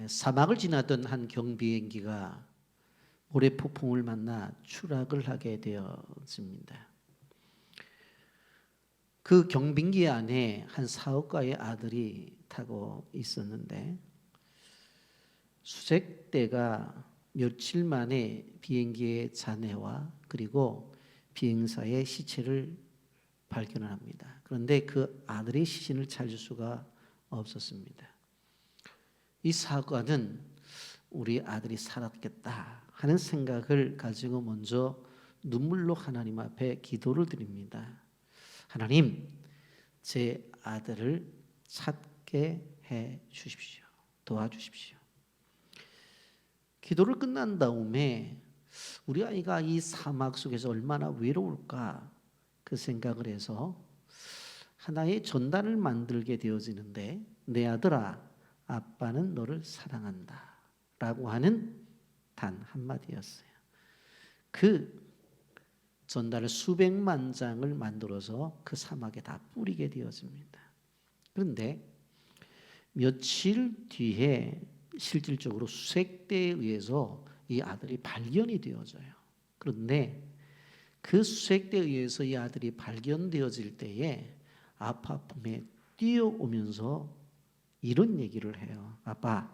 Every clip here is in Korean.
사막을 지나던 한 경비행기가 모래폭풍을 만나 추락을 하게 되어집니다. 그 경비행기 안에 한 사업가의 아들이 타고 있었는데 수색대가 며칠 만에 비행기의 잔해와 그리고 비행사의 시체를 발견합니다. 그런데 그 아들의 시신을 찾을 수가 없었습니다. 이 사업가는 우리 아들이 살았겠다 하는 생각을 가지고 먼저 눈물로 하나님 앞에 기도를 드립니다. 하나님, 제 아들을 찾게 해 주십시오. 도와주십시오. 기도를 끝난 다음에 우리 아이가 이 사막 속에서 얼마나 외로울까 그 생각을 해서 하나의 전단을 만들게 되어지는데, 내 아들아, 아빠는 너를 사랑한다 라고 하는 단 한마디였어요. 그 전단을 수백만 장을 만들어서 그 사막에 다 뿌리게 되어집니다. 그런데 며칠 뒤에 실질적으로 수색대에 의해서 이 아들이 발견이 되어져요. 그런데 그 수색대에 의해서 이 아들이 발견되어질 때에 아빠 품에 뛰어오면서 이런 얘기를 해요. 아빠,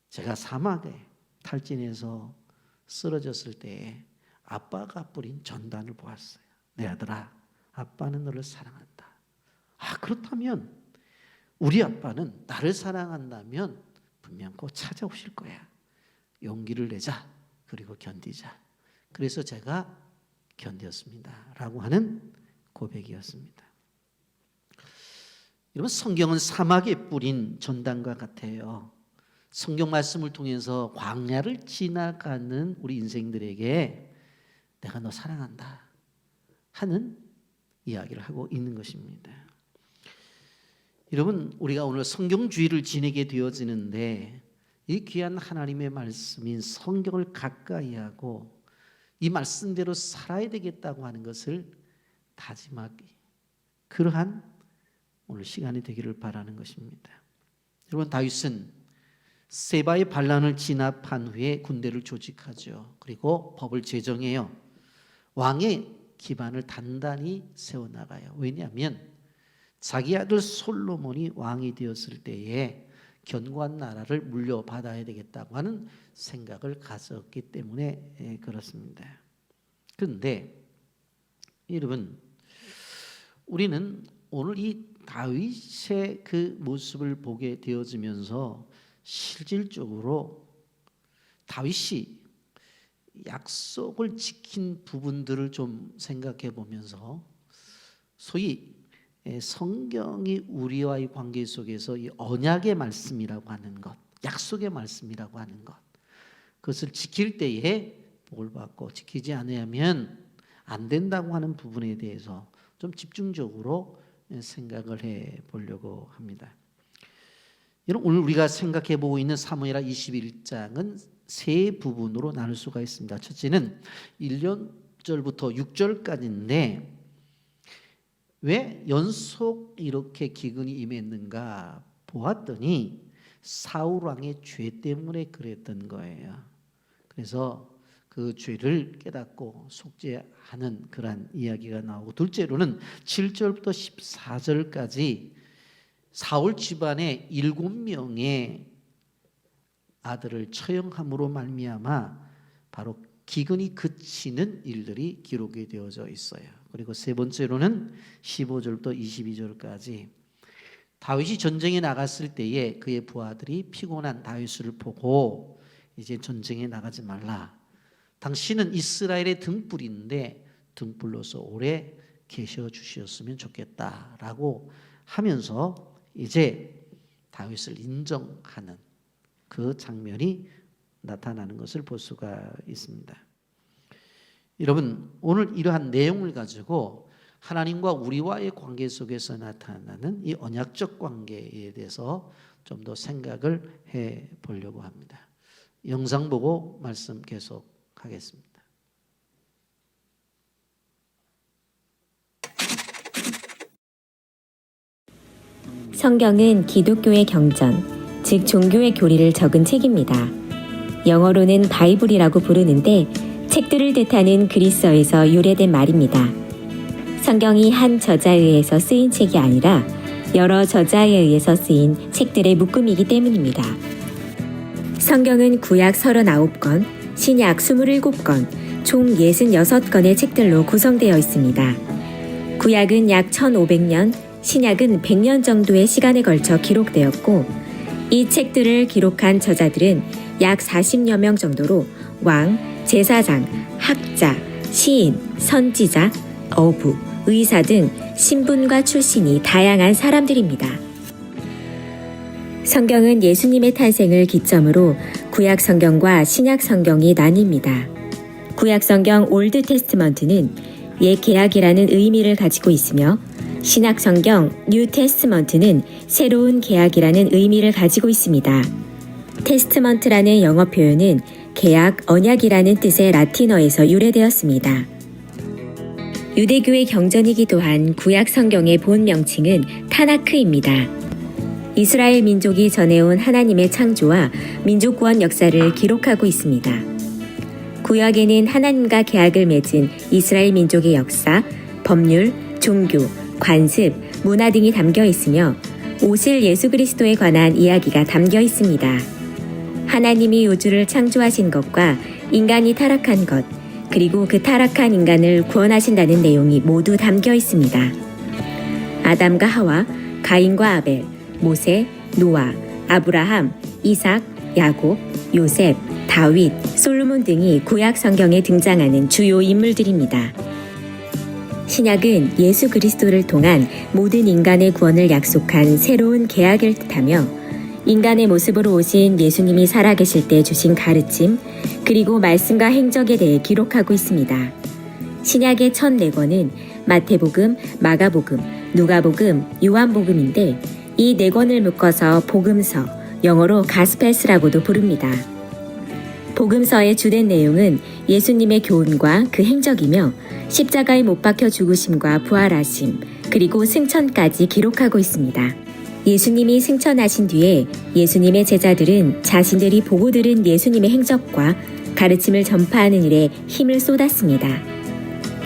제가 사막에 탈진해서 쓰러졌을 때에 아빠가 뿌린 전단을 보았어요. 내 아들아, 아빠는 너를 사랑한다. 그렇다면 우리 아빠는 나를 사랑한다면 분명 꼭 찾아오실 거야. 용기를 내자. 그리고 견디자. 그래서 제가 견뎠습니다 라고 하는 고백이었습니다. 여러분, 성경은 사막에 뿌린 전단과 같아요. 성경 말씀을 통해서 광야를 지나가는 우리 인생들에게 내가 너 사랑한다 하는 이야기를 하고 있는 것입니다. 여러분, 우리가 오늘 성경주의를 지내게 되어지는데 이 귀한 하나님의 말씀인 성경을 가까이 하고 이 말씀대로 살아야 되겠다고 하는 것을 다짐하기, 그러한 오늘 시간이 되기를 바라는 것입니다. 여러분, 다윗은 세바의 반란을 진압한 후에 군대를 조직하죠. 그리고 법을 제정해요. 왕의 기반을 단단히 세워나가요. 왜냐하면 자기 아들 솔로몬이 왕이 되었을 때에 견고한 나라를 물려받아야 되겠다고 하는 생각을 가졌기 때문에 그렇습니다. 그런데 여러분, 우리는 오늘 이 다윗의 그 모습을 보게 되어지면서 실질적으로 다윗이 약속을 지킨 부분들을 좀 생각해 보면서 소위 성경이 우리와의 관계 속에서 이 언약의 말씀이라고 하는 것, 약속의 말씀이라고 하는 것, 그것을 지킬 때에 복을 받고 지키지 않으면 안 된다고 하는 부분에 대해서 좀 집중적으로 생각을 해 보려고 합니다. 여러분, 오늘 우리가 생각해 보고 있는 사무엘하 21장은 세 부분으로 나눌 수가 있습니다. 첫째는 1절부터 6절까지인데 왜 연속 이렇게 기근이 임했는가 보았더니 사울 왕의 죄 때문에 그랬던 거예요. 그래서 그 죄를 깨닫고 속죄하는 그런 이야기가 나오고, 둘째로는 7절부터 14절까지 사울 집안의 7명의 아들을 처형함으로 말미암아 바로 기근이 그치는 일들이 기록이 되어져 있어요. 그리고 세 번째로는 15절부터 22절까지 다윗이 전쟁에 나갔을 때에 그의 부하들이 피곤한 다윗을 보고 이제 전쟁에 나가지 말라. 당신은 이스라엘의 등불인데 등불로서 오래 계셔 주셨으면 좋겠다라고 하면서 이제 다윗을 인정하는 그 장면이 나타나는 것을 볼 수가 있습니다. 여러분, 오늘 이러한 내용을 가지고 하나님과 우리와의 관계 속에서 나타나는 이 언약적 관계에 대해서 좀 더 생각을 해 보려고 합니다. 영상 보고 말씀 계속하겠습니다. 성경은 기독교의 경전, 즉 종교의 교리를 적은 책입니다. 영어로는 바이블이라고 부르는데 책들을 뜻하는 그리스어에서 유래된 말입니다. 성경이 한 저자에 의해서 쓰인 책이 아니라 여러 저자에 의해서 쓰인 책들의 묶음이기 때문입니다. 성경은 구약 39권, 신약 27권, 총 66권의 책들로 구성되어 있습니다. 구약은 약 1500년, 신약은 100년 정도의 시간에 걸쳐 기록되었고 이 책들을 기록한 저자들은 약 40여 명 정도로 왕, 제사장, 학자, 시인, 선지자, 어부, 의사 등 신분과 출신이 다양한 사람들입니다. 성경은 예수님의 탄생을 기점으로 구약 성경과 신약 성경이 나뉩니다. 구약 성경 올드 테스트먼트는 옛 계약이라는 의미를 가지고 있으며 신약 성경 뉴 테스트먼트는 새로운 계약이라는 의미를 가지고 있습니다. 테스트먼트라는 영어 표현은 계약, 언약이라는 뜻의 라틴어에서 유래되었습니다. 유대교의 경전이기도 한 구약 성경의 본 명칭은 타나크입니다. 이스라엘 민족이 전해온 하나님의 창조와 민족 구원 역사를 기록하고 있습니다. 구약에는 하나님과 계약을 맺은 이스라엘 민족의 역사, 법률, 종교, 관습, 문화 등이 담겨 있으며 오실 예수 그리스도에 관한 이야기가 담겨 있습니다. 하나님이 우주를 창조하신 것과 인간이 타락한 것, 그리고 그 타락한 인간을 구원하신다는 내용이 모두 담겨 있습니다. 아담과 하와, 가인과 아벨, 모세, 노아, 아브라함, 이삭, 야곱, 요셉, 다윗, 솔로몬 등이 구약 성경에 등장하는 주요 인물들입니다. 신약은 예수 그리스도를 통한 모든 인간의 구원을 약속한 새로운 계약을 뜻하며 인간의 모습으로 오신 예수님이 살아계실 때 주신 가르침, 그리고 말씀과 행적에 대해 기록하고 있습니다. 신약의 첫 4권은 마태복음, 마가복음, 누가복음, 요한복음인데 이 4권을 묶어서 복음서, 영어로 가스펠스라고도 부릅니다. 복음서의 주된 내용은 예수님의 교훈과 그 행적이며 십자가에 못 박혀 죽으심과 부활하심, 그리고 승천까지 기록하고 있습니다. 예수님이 승천하신 뒤에 예수님의 제자들은 자신들이 보고 들은 예수님의 행적과 가르침을 전파하는 일에 힘을 쏟았습니다.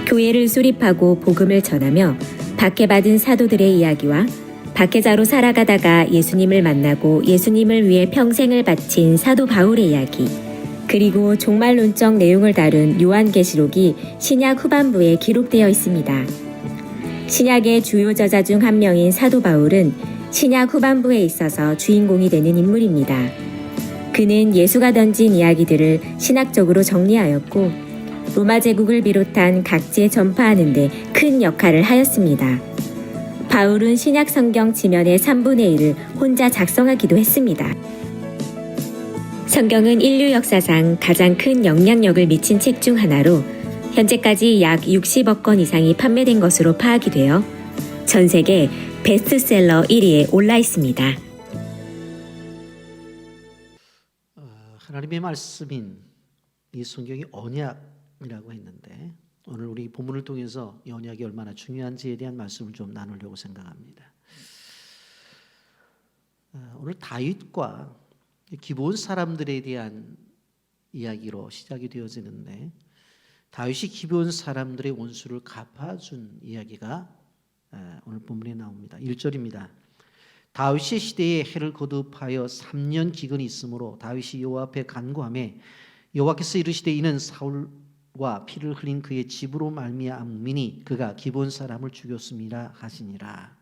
교회를 수립하고 복음을 전하며 박해받은 사도들의 이야기와 박해자로 살아가다가 예수님을 만나고 예수님을 위해 평생을 바친 사도 바울의 이야기, 그리고 종말론적 내용을 다룬 요한계시록이 신약 후반부에 기록되어 있습니다. 신약의 주요 저자 중 한 명인 사도 바울은 신약 후반부에 있어서 주인공이 되는 인물입니다. 그는 예수가 던진 이야기들을 신학적으로 정리하였고 로마 제국을 비롯한 각지에 전파하는 데 큰 역할을 하였습니다. 바울은 신약 성경 지면의 3분의 1을 혼자 작성하기도 했습니다. 성경은 인류 역사상 가장 큰 영향력을 미친 책 중 하나로 현재까지 약 60억 권 이상이 판매된 것으로 파악이 되어 전 세계 베스트셀러 1위에 올라 있습니다. 하나님의 말씀인 이 성경이 언약이라고 했는데 오늘 우리 본문을 통해서 이 언약이 얼마나 중요한지에 대한 말씀을 좀 나누려고 생각합니다. 오늘 다윗과 기브온 사람들에 대한 이야기로 시작이 되어지는데 다윗이 기브온 사람들의 원수를 갚아준 이야기가 오늘 본문에 나옵니다. 1절입니다. 다윗의 시대에 해를 거듭하여 3년 기근이 있으므로 다윗이 여호와 앞에 간구하며 여호와께서 이르시되 이는 사울과 피를 흘린 그의 집으로 말미암음이니 그가 기브온 사람을 죽였음이라 하시니라.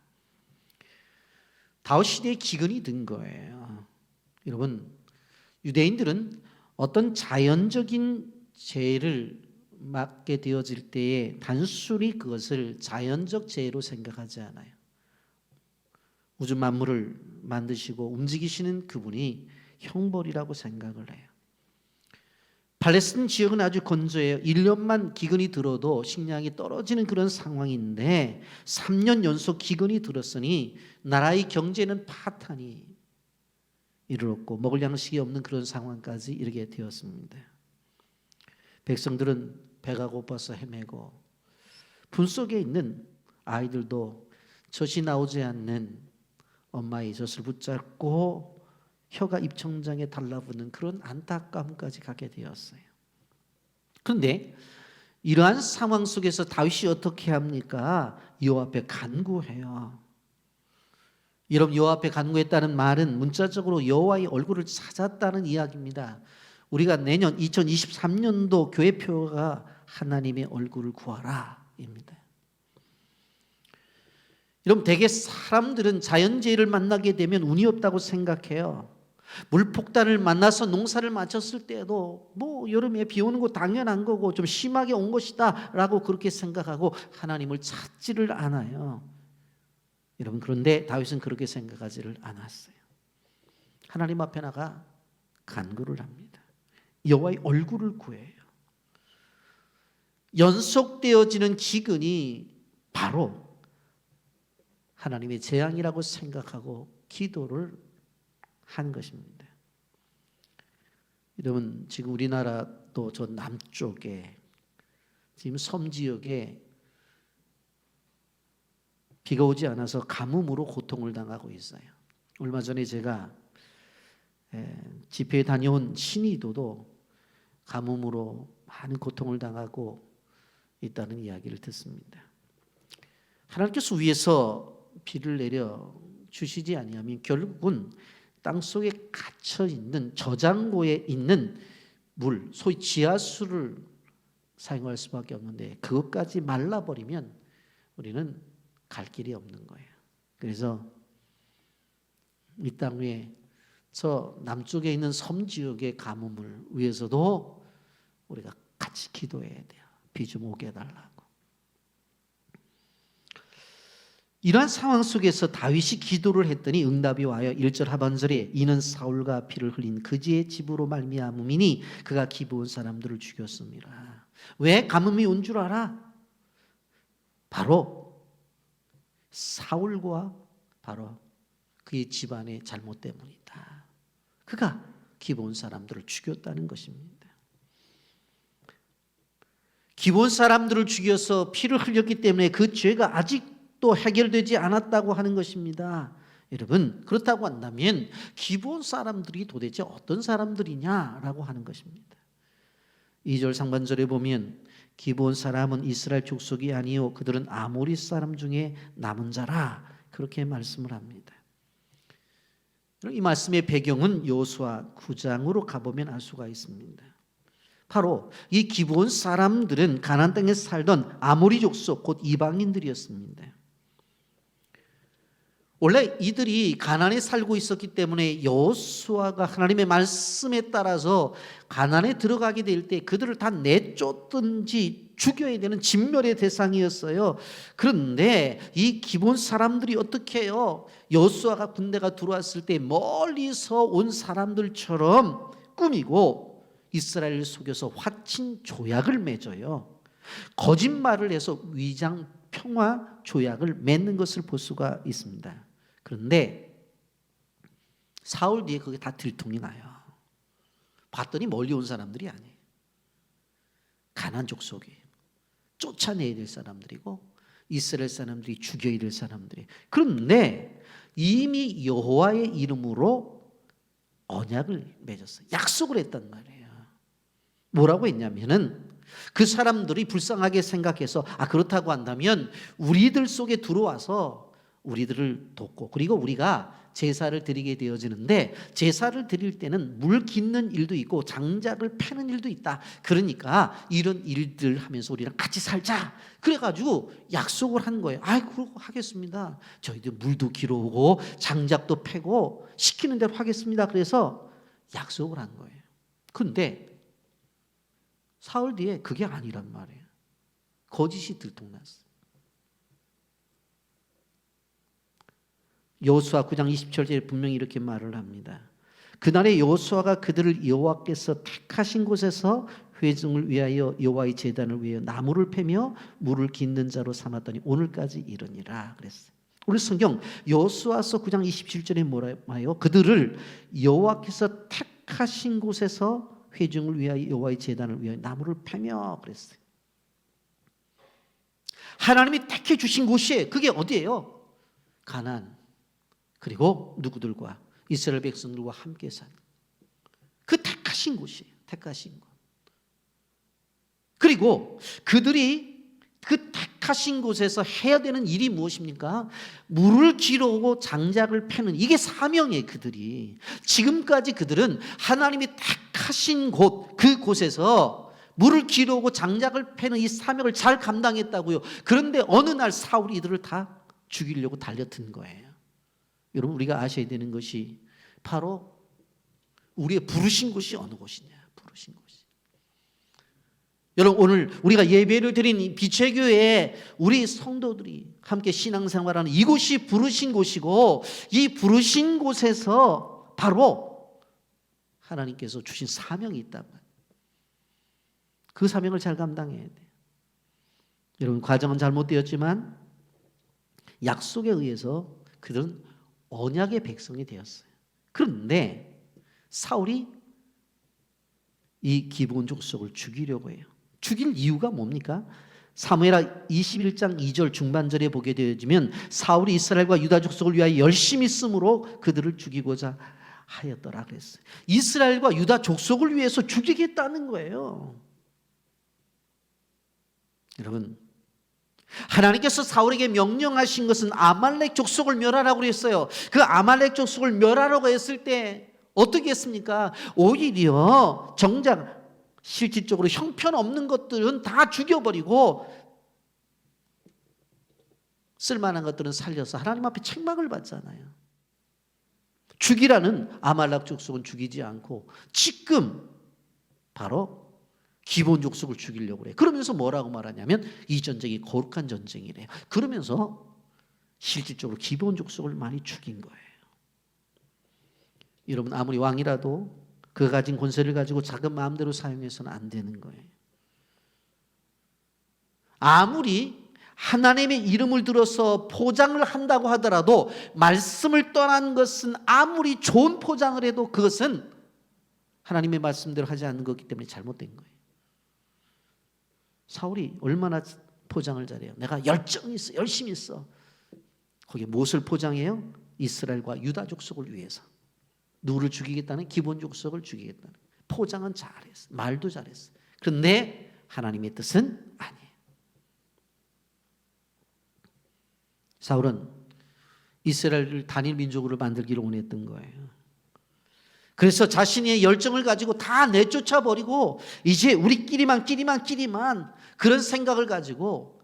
다윗 시대에 기근이 든 거예요. 여러분, 유대인들은 어떤 자연적인 죄를 맡게 되어질 때에 단순히 그것을 자연적 죄로 생각하지 않아요. 우주 만물을 만드시고 움직이시는 그분이 형벌이라고 생각을 해요. 팔레스틴 지역은 아주 건조해요. 1년만 기근이 들어도 식량이 떨어지는 그런 상황인데 3년 연속 기근이 들었으니 나라의 경제는 파탄이 이르렀고 먹을 양식이 없는 그런 상황까지 이르게 되었습니다. 백성들은 배가 고파서 헤매고 분 속에 있는 아이들도 젖이 나오지 않는 엄마의 젖을 붙잡고 혀가 입천장에 달라붙는 그런 안타까움까지 가게 되었어요. 그런데 이러한 상황 속에서 다윗이 어떻게 합니까? 여호와 앞에 간구해요. 여러분, 여호와 앞에 간구했다는 말은 문자적으로 여호와의 얼굴을 찾았다는 이야기입니다. 우리가 내년 2023년도 교회표가 하나님의 얼굴을 구하라입니다. 여러분, 대개 사람들은 자연재해를 만나게 되면 운이 없다고 생각해요. 물폭탄을 만나서 농사를 마쳤을 때도 뭐 여름에 비 오는 거 당연한 거고 좀 심하게 온 것이다 라고 그렇게 생각하고 하나님을 찾지를 않아요. 여러분, 그런데 다윗은 그렇게 생각하지를 않았어요. 하나님 앞에 나가 간구를 합니다. 여호와의 얼굴을 구해요. 연속되어지는 기근이 바로 하나님의 재앙이라고 생각하고 기도를 한 것입니다. 여러분, 지금 우리나라 또 저 남쪽에 지금 섬 지역에 비가 오지 않아서 가뭄으로 고통을 당하고 있어요. 얼마 전에 제가 집회에 다녀온 신의도도 가뭄으로 많은 고통을 당하고 있다는 이야기를 듣습니다. 하나님께서 위에서 비를 내려 주시지 아니하면 결국은 땅속에 갇혀 있는 저장고에 있는 물, 소위 지하수를 사용할 수밖에 없는데 그것까지 말라버리면 우리는 갈 길이 없는 거예요. 그래서 이 땅 위에 저 남쪽에 있는 섬 지역의 가뭄을 위해서도 우리가 같이 기도해야 돼요. 비 좀 오게 해달라고. 이러한 상황 속에서 다윗이 기도를 했더니 응답이 와요. 1절 하반절에 이는 사울과 피를 흘린 그지의 집으로 말미암음이니 그가 기브온 사람들을 죽였습니다. 왜 가뭄이 온 줄 알아? 바로 사울과 바로 그의 집안의 잘못 때문이다. 그가 기브온 사람들을 죽였다는 것입니다. 기브온 사람들을 죽여서 피를 흘렸기 때문에 그 죄가 아직도 해결되지 않았다고 하는 것입니다. 여러분, 그렇다고 한다면 기브온 사람들이 도대체 어떤 사람들이냐라고 하는 것입니다. 2절 상반절에 보면 기브온 사람은 이스라엘 족속이 아니요 그들은 아모리 사람 중에 남은 자라 그렇게 말씀을 합니다. 이 말씀의 배경은 여호수아 9장으로 가보면 알 수가 있습니다. 바로 이 기브온 사람들은 가나안 땅에 살던 아모리 족속 곧 이방인들이었습니다. 원래 이들이 가나안에 살고 있었기 때문에 여호수아가 하나님의 말씀에 따라서 가나안에 들어가게 될 때 그들을 다 내쫓든지 죽여야 되는 진멸의 대상이었어요. 그런데 이 기브온 사람들이 어떻게 해요? 여호수아가 군대가 들어왔을 때 멀리서 온 사람들처럼 꾸미고 이스라엘을 속여서 화친 조약을 맺어요. 거짓말을 해서 위장 평화 조약을 맺는 것을 볼 수가 있습니다. 그런데 사흘 뒤에 그게 다 들통이 나요. 봤더니 멀리 온 사람들이 아니에요. 가나안 족속이에요. 쫓아내야 될 사람들이고 이스라엘 사람들이 죽여야 될 사람들이에요. 그런데 이미 여호와의 이름으로 언약을 맺었어요. 약속을 했단 말이에요. 뭐라고 했냐면은 그 사람들이 불쌍하게 생각해서 그렇다고 한다면 우리들 속에 들어와서 우리들을 돕고 그리고 우리가 제사를 드리게 되어지는데 제사를 드릴 때는 물 깃는 일도 있고 장작을 패는 일도 있다. 그러니까 이런 일들 하면서 우리랑 같이 살자. 그래가지고 약속을 한 거예요. 그러고 하겠습니다. 저희들 물도 길어오고 장작도 패고 시키는 대로 하겠습니다. 그래서 약속을 한 거예요. 그런데 사흘 뒤에 그게 아니란 말이에요. 거짓이 들통났어요. 여호수아 9장 27절에 분명히 이렇게 말을 합니다. 그날에 여호수아가 그들을 여호와께서 택하신 곳에서 회중을 위하여 여호와의 제단을 위하여 나무를 패며 물을 깃는 자로 삼았더니 오늘까지 이르니라 그랬어요. 우리 성경 여호수아서 9장 27절에 뭐라요? 그들을 여호와께서 택하신 곳에서 회중을 위하여 여호와의 제단을 위하여 나무를 패며 그랬어요. 하나님이 택해 주신 곳이 그게 어디예요? 가나안. 그리고 누구들과 이스라엘 백성들과 함께 사는 그 택하신 곳이에요. 택하신 곳. 그리고 그들이 그 택하신 곳에서 해야 되는 일이 무엇입니까? 물을 기르고 장작을 패는, 이게 사명이에요. 그들이 지금까지 그들은 하나님이 택하신 곳, 그곳에서 물을 기르고 장작을 패는 이 사명을 잘 감당했다고요. 그런데 어느 날 사울이 이들을 다 죽이려고 달려든 거예요. 여러분, 우리가 아셔야 되는 것이 바로 우리의 부르신 곳이 어느 곳이냐. 부르신 곳이. 여러분, 오늘 우리가 예배를 드린 이 빛의 교회에 우리 성도들이 함께 신앙생활하는 이곳이 부르신 곳이고, 이 부르신 곳에서 바로 하나님께서 주신 사명이 있단 말이에요. 그 사명을 잘 감당해야 돼요. 여러분, 과정은 잘못되었지만 약속에 의해서 그들은 언약의 백성이 되었어요. 그런데 사울이 이 기브온 족속을 죽이려고 해요. 죽일 이유가 뭡니까? 사무엘하 21장 2절 중반절에 보게 되어지면 사울이 이스라엘과 유다 족속을 위하여 열심히 쓰므로 그들을 죽이고자 하였더라 그랬어요. 이스라엘과 유다 족속을 위해서 죽이겠다는 거예요. 여러분, 하나님께서 사울에게 명령하신 것은 아말렉 족속을 멸하라고 그랬어요. 그 아말렉 족속을 멸하라고 했을 때 어떻게 했습니까? 오히려 정작 실질적으로 형편없는 것들은 다 죽여버리고 쓸만한 것들은 살려서 하나님 앞에 책망을 받잖아요. 죽이라는 아말렉 족속은 죽이지 않고 지금 바로 기브온 족속을 죽이려고 그래요. 그러면서 뭐라고 말하냐면 이 전쟁이 거룩한 전쟁이래요. 그러면서 실질적으로 기브온 족속을 많이 죽인 거예요. 여러분, 아무리 왕이라도 그가 가진 권세를 가지고 작은 마음대로 사용해서는 안 되는 거예요. 아무리 하나님의 이름을 들어서 포장을 한다고 하더라도 말씀을 떠난 것은 아무리 좋은 포장을 해도 그것은 하나님의 말씀대로 하지 않는 것이기 때문에 잘못된 거예요. 사울이 얼마나 포장을 잘해요. 내가 열정이 있어, 열심히 있어. 거기에 무엇을 포장해요? 이스라엘과 유다 족속을 위해서. 누구를 죽이겠다는? 기브온 족속을 죽이겠다는. 포장은 잘했어. 말도 잘했어. 그런데 하나님의 뜻은 아니에요. 사울은 이스라엘을 단일 민족으로 만들기를 원했던 거예요. 그래서 자신의 열정을 가지고 다 내쫓아 버리고 이제 우리끼리만 그런 생각을 가지고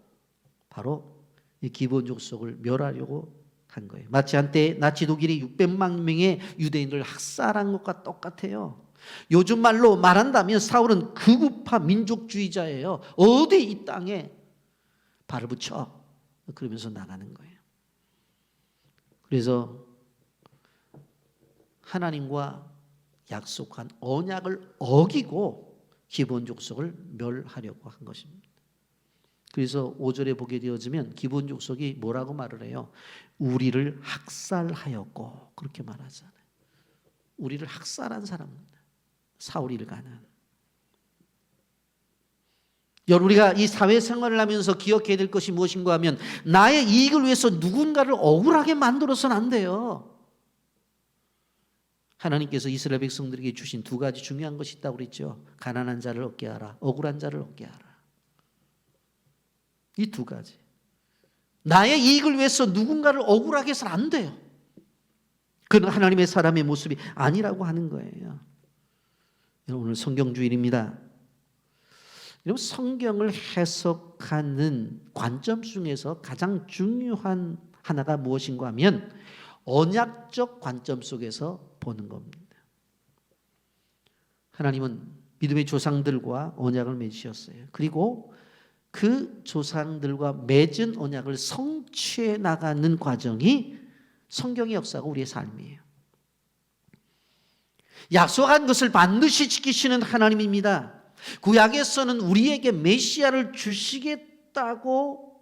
바로 이 기브온 족속을 멸하려고 한 거예요. 마치 한때 나치 독일이 600만 명의 유대인을 학살한 것과 똑같아요. 요즘 말로 말한다면 사울은 극우파 민족주의자예요. 어디 이 땅에 발을 붙여 그러면서 나가는 거예요. 그래서 하나님과 약속한 언약을 어기고 기브온 족속을 멸하려고 한 것입니다. 그래서 5절에 보게 되어지면 기브온 족속이 뭐라고 말을 해요? 우리를 학살하였고, 그렇게 말하잖아요. 우리를 학살한 사람입니다. 사울이를 가는. 여러분, 우리가 이 사회생활을 하면서 기억해야 될 것이 무엇인가 하면 나의 이익을 위해서 누군가를 억울하게 만들어서는 안 돼요. 하나님께서 이스라엘 백성들에게 주신 두 가지 중요한 것이 있다고 그랬죠. 가난한 자를 얻게 하라, 억울한 자를 얻게 하라. 이 두 가지. 나의 이익을 위해서 누군가를 억울하게 해서는 안 돼요. 그건 하나님의 사람의 모습이 아니라고 하는 거예요. 오늘 성경주일입니다. 여러분, 성경을 해석하는 관점 중에서 가장 중요한 하나가 무엇인가 하면 언약적 관점 속에서 보는 겁니다. 하나님은 믿음의 조상들과 언약을 맺으셨어요. 그리고 그 조상들과 맺은 언약을 성취해 나가는 과정이 성경의 역사가 우리의 삶이에요. 약속한 것을 반드시 지키시는 하나님입니다. 구약에서는 우리에게 메시아를 주시겠다고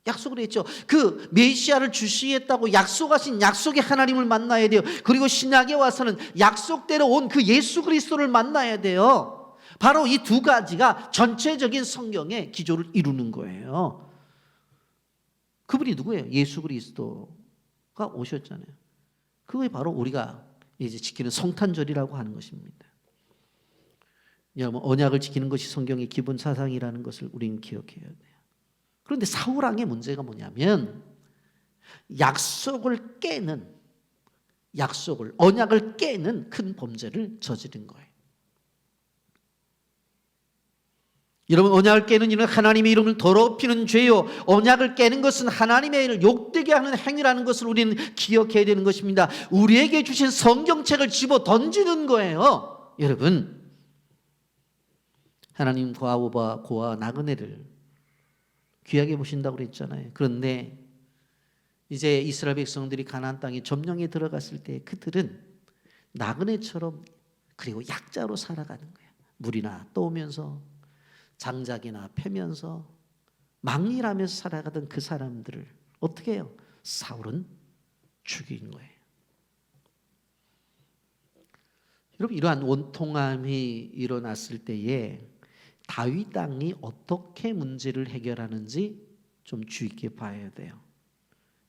약속을 했죠. 그 메시아를 주시겠다고 약속하신 약속의 하나님을 만나야 돼요. 그리고 신약에 와서는 약속대로 온 그 예수 그리스도를 만나야 돼요. 바로 이 두 가지가 전체적인 성경의 기조를 이루는 거예요. 그분이 누구예요? 예수 그리스도가 오셨잖아요. 그게 바로 우리가 이제 지키는 성탄절이라고 하는 것입니다. 여러분, 언약을 지키는 것이 성경의 기본 사상이라는 것을 우리는 기억해야 돼요. 그런데 사울 왕의 문제가 뭐냐면 언약을 깨는 큰 범죄를 저지른 거예요. 여러분, 언약을 깨는 일은 하나님의 이름을 더럽히는 죄요, 언약을 깨는 것은 하나님의 일을 욕되게 하는 행위라는 것을 우리는 기억해야 되는 것입니다. 우리에게 주신 성경책을 집어 던지는 거예요. 여러분, 하나님 고아와 나그네를 귀하게 보신다고 그랬잖아요. 그런데 이제 이스라엘 백성들이 가나안 땅에 점령에 들어갔을 때 그들은 나그네처럼 그리고 약자로 살아가는 거예요. 물이나 떠오면서 장작이나 패면서 막일하면서 살아가던 그 사람들을 어떻게 해요? 사울은 죽인 거예요. 여러분, 이러한 원통함이 일어났을 때에 다윗 왕이 어떻게 문제를 해결하는지 좀 주의 깊게 봐야 돼요.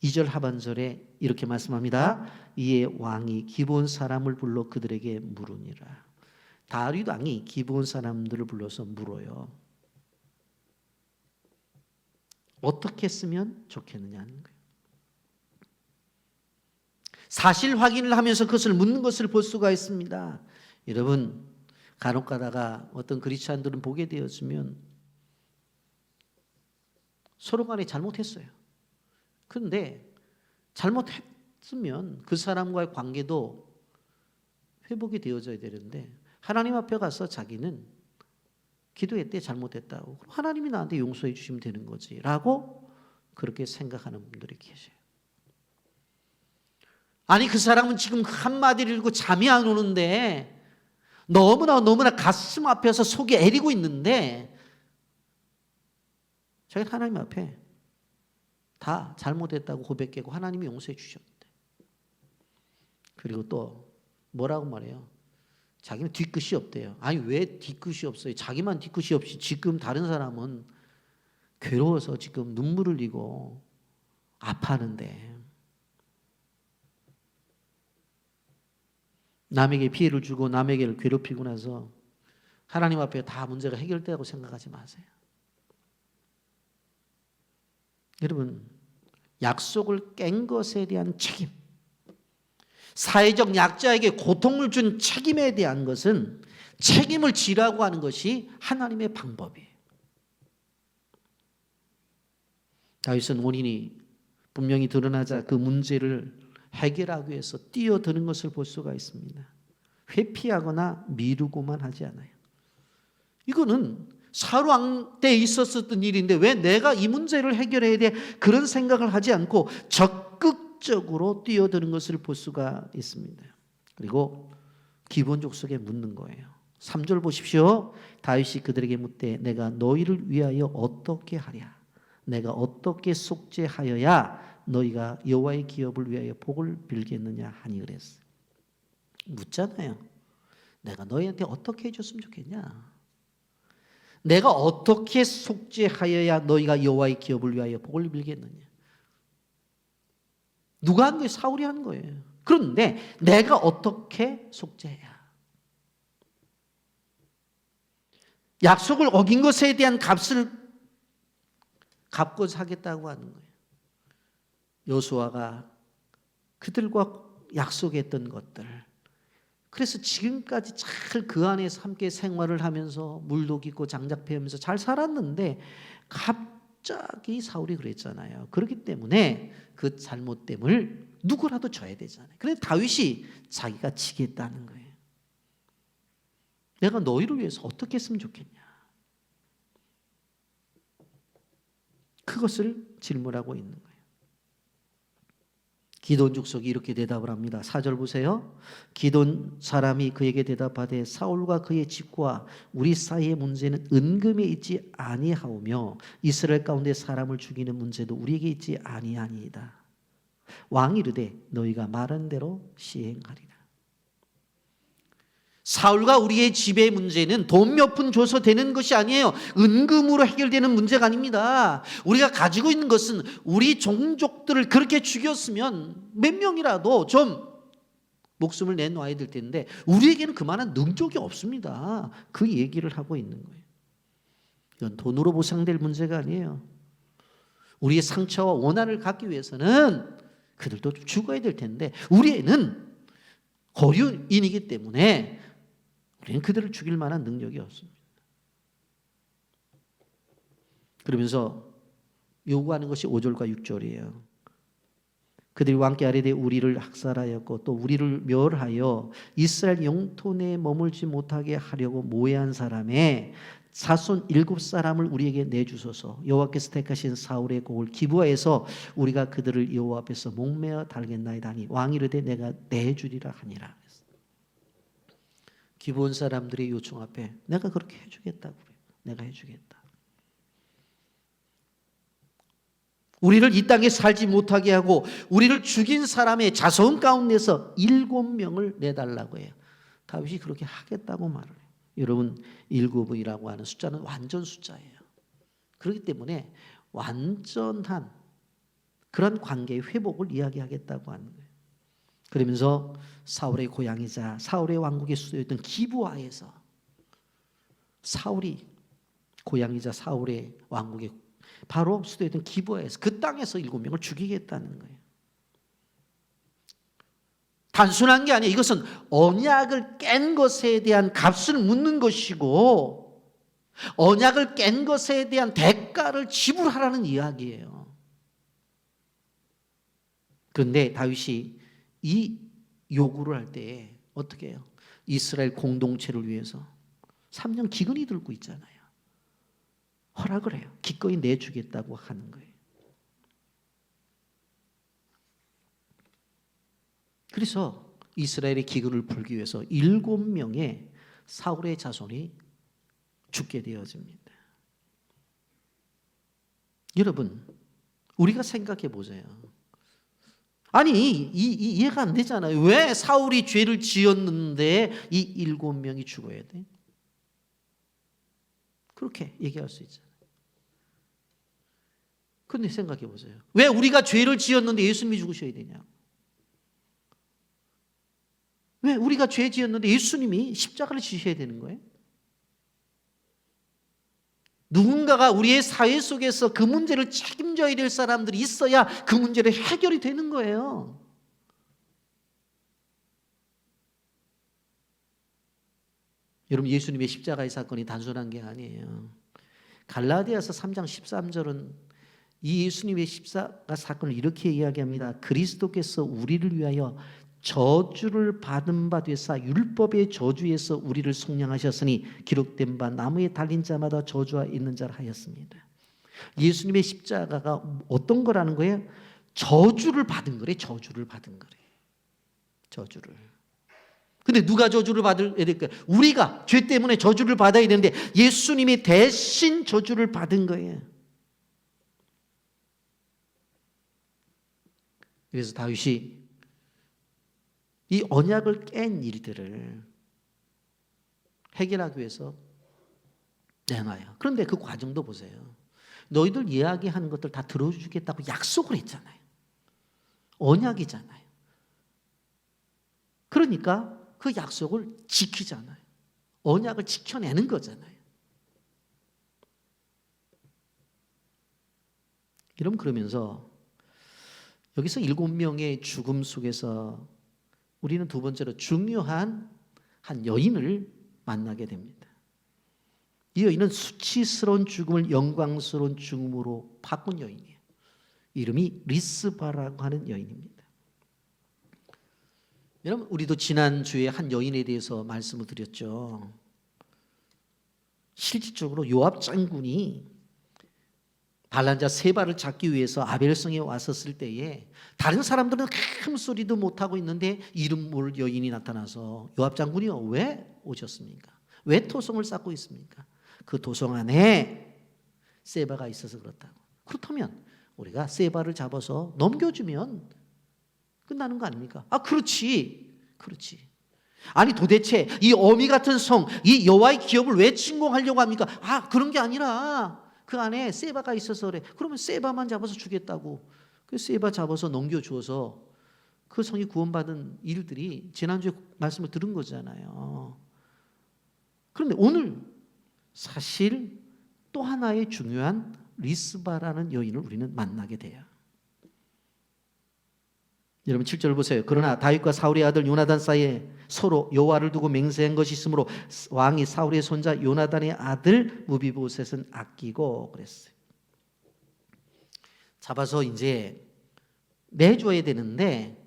2절 하반절에 이렇게 말씀합니다. 이에 왕이 기브온 사람을 불러 그들에게 물으니라. 다윗 왕이 기브온 사람들을 불러서 물어요. 어떻게 쓰면 좋겠느냐는 거예요. 사실 확인을 하면서 그것을 묻는 것을 볼 수가 있습니다. 여러분, 간혹 가다가 어떤 그리스도인들은 보게 되었으면 서로 간에 잘못했어요. 그런데 잘못했으면 그 사람과의 관계도 회복이 되어져야 되는데 하나님 앞에 가서 자기는 기도했대, 잘못했다고. 그럼 하나님이 나한테 용서해 주시면 되는 거지 라고 그렇게 생각하는 분들이 계셔요. 아니, 그 사람은 지금 한마디를 읽고 잠이 안 오는데 너무나 가슴 앞에서 속이 애리고 있는데 자기 하나님 앞에 다 잘못했다고 고백하고 하나님이 용서해 주셨대. 그리고 또 뭐라고 말해요? 자기는 뒤끝이 없대요. 아니, 왜 뒤끝이 없어요? 자기만 뒤끝이 없이 지금 다른 사람은 괴로워서 지금 눈물을 흘리고 아파하는데 남에게 피해를 주고 남에게 괴롭히고 나서 하나님 앞에 다 문제가 해결되라고 생각하지 마세요. 여러분, 약속을 깬 것에 대한 책임, 사회적 약자에게 고통을 준 책임에 대한 것은 책임을 지라고 하는 것이 하나님의 방법이에요. 다윗은 원인이 분명히 드러나자 그 문제를 해결하기 위해서 뛰어드는 것을 볼 수가 있습니다. 회피하거나 미루고만 하지 않아요. 이거는 사울 왕 때 있었던 일인데 왜 내가 이 문제를 해결해야 돼? 그런 생각을 하지 않고 적극적으로 뛰어드는 것을 볼 수가 있습니다. 그리고 기본 족속에 묻는 거예요. 3절 보십시오. 다윗이 그들에게 묻되 내가 너희를 위하여 어떻게 하랴? 내가 어떻게 속죄하여야 너희가 여호와의 기업을 위하여 복을 빌겠느냐 하니 그랬어요. 묻잖아요. 내가 너희한테 어떻게 해줬으면 좋겠냐? 내가 어떻게 속죄하여야 너희가 여호와의 기업을 위하여 복을 빌겠느냐? 누가 한 거예요? 사울이 한 거예요. 그런데 내가 어떻게 속죄해야? 약속을 어긴 것에 대한 값을 갚고 사겠다고 하는 거예요. 여호수아가 그들과 약속했던 것들, 그래서 지금까지 잘 그 안에서 함께 생활을 하면서 물도 깊고 장작 패우면서 잘 살았는데 갑자기 사울이 그랬잖아요. 그렇기 때문에 그 잘못됨을 누구라도 져야 되잖아요. 그런데 다윗이 자기가 지겠다는 거예요. 내가 너희를 위해서 어떻게 했으면 좋겠냐? 그것을 질문하고 있는 거예요. 기돈 족속이 이렇게 대답을 합니다. 4절 보세요. 기돈 사람이 그에게 대답하되 사울과 그의 집과 우리 사이의 문제는 은금에 있지 아니하오며 이스라엘 가운데 사람을 죽이는 문제도 우리에게 있지 아니하니이다. 왕이 이르되 너희가 말한 대로 시행하리라. 사울과 우리의 집의 문제는 돈 몇 푼 줘서 되는 것이 아니에요. 은금으로 해결되는 문제가 아닙니다. 우리가 가지고 있는 것은 우리 종족들을 그렇게 죽였으면 몇 명이라도 좀 목숨을 내놓아야 될 텐데 우리에게는 그만한 능력이 없습니다. 그 얘기를 하고 있는 거예요. 이건 돈으로 보상될 문제가 아니에요. 우리의 상처와 원한을 갖기 위해서는 그들도 죽어야 될 텐데 우리에는 거류인이기 때문에 우리는 그들을 죽일 만한 능력이 없습니다. 그러면서 요구하는 것이 5절과 6절이에요. 그들이 왕께 아뢰되 우리를 학살하였고 또 우리를 멸하여 이스라엘 영토 내에 머물지 못하게 하려고 모해한 사람의 자손 7사람을 우리에게 내주소서. 여호와께서 택하신 사울의 곡을 기브아에서 우리가 그들을 여호와 앞에서 목매어 달겠나이다 하니 왕이 이르되 내가 내주리라 하니라. 기브온 사람들의 요청 앞에 내가 그렇게 해주겠다고 그래요. 내가 해주겠다. 우리를 이 땅에 살지 못하게 하고 우리를 죽인 사람의 자손 가운데서 7명을 내달라고 해요. 다윗이 그렇게 하겠다고 말을 해요. 여러분 7이라고 하는 숫자는 완전 숫자예요. 그렇기 때문에 완전한 그런 관계의 회복을 이야기하겠다고 하는 거예요. 그러면서 사울의 고향이자 사울의 왕국의 수도였던 기브아에서 사울이 고향이자 사울의 왕국의 바로 수도였던 기브아에서 그 땅에서 7명을 죽이겠다는 거예요. 단순한 게 아니에요. 이것은 언약을 깬 것에 대한 값을 묻는 것이고 언약을 깬 것에 대한 대가를 지불하라는 이야기예요. 그런데 다윗이 이 요구를 할 때 어떻게 해요? 이스라엘 공동체를 위해서 3년 기근이 들고 있잖아요. 허락을 해요. 기꺼이 내주겠다고 하는 거예요. 그래서 이스라엘의 기근을 풀기 위해서 7명의 사울의 자손이 죽게 되어집니다. 여러분, 우리가 생각해 보세요. 아니, 이해가 안 되잖아요. 왜 사울이 죄를 지었는데 이 7명이 죽어야 돼? 그렇게 얘기할 수 있잖아요. 그런데 생각해 보세요. 왜 우리가 죄를 지었는데 예수님이 죽으셔야 되냐? 왜 우리가 죄 지었는데 예수님이 십자가를 지셔야 되는 거예요? 누군가가 우리의 사회 속에서 그 문제를 책임져야 될 사람들이 있어야 그 문제를 해결이 되는 거예요. 여러분, 예수님의 십자가의 사건이 단순한 게 아니에요. 갈라디아서 3장 13절은 이 예수님의 십자가 사건을 이렇게 이야기합니다. 그리스도께서 우리를 위하여 저주를 받은 바 되사 율법의 저주에서 우리를 속량하셨으니 기록된 바 나무에 달린 자마다 저주와 있는 자라 하였습니다. 예수님의 십자가가 어떤 거라는 거예요? 저주를 받은 거래. 저주를 받은 거래. 저주를. 근데 누가 저주를 받아야 될까요? 우리가 죄 때문에 저주를 받아야 되는데 예수님이 대신 저주를 받은 거예요. 그래서 다윗이 이 언약을 깬 일들을 해결하기 위해서 내놔요. 그런데 그 과정도 보세요. 너희들 이야기하는 것들 다 들어주겠다고 약속을 했잖아요. 언약이잖아요. 그러니까 그 약속을 지키잖아요. 언약을 지켜내는 거잖아요. 여러분, 그러면서 여기서 7명의 죽음 속에서 우리는 두 번째로 중요한 한 여인을 만나게 됩니다. 이 여인은 수치스러운 죽음을 영광스러운 죽음으로 바꾼 여인이에요. 이름이 리스바라고 하는 여인입니다. 여러분, 우리도 지난주에 한 여인에 대해서 말씀을 드렸죠. 실질적으로 요압 장군이 반란자 세바를 잡기 위해서 아벨성에 왔었을 때에 다른 사람들은 큰 소리도 못하고 있는데 이름 모를 여인이 나타나서 요압 장군이요, 왜 오셨습니까? 왜 토성을 쌓고 있습니까? 그 토성 안에 세바가 있어서 그렇다고. 그렇다면 우리가 세바를 잡아서 넘겨주면 끝나는 거 아닙니까? 아, 그렇지. 아니, 도대체 이 어미 같은 성, 이 여호와의 기업을 왜 침공하려고 합니까? 아, 그런 게 아니라 그 안에 세바가 있어서 그래. 그러면 세바만 잡아서 주겠다고. 그 세바 잡아서 넘겨주어서 그 성이 구원받은 일들이 지난주에 말씀을 들은 거잖아요. 그런데 오늘 사실 또 하나의 중요한 리스바라는 여인을 우리는 만나게 돼요. 여러분 7절 보세요. 그러나 다윗과 사울의 아들 요나단 사이에 서로 여호와를 두고 맹세한 것이 있으므로 왕이 사울의 손자 요나단의 아들 무비보셋은 아끼고 그랬어요. 잡아서 이제 내줘야 되는데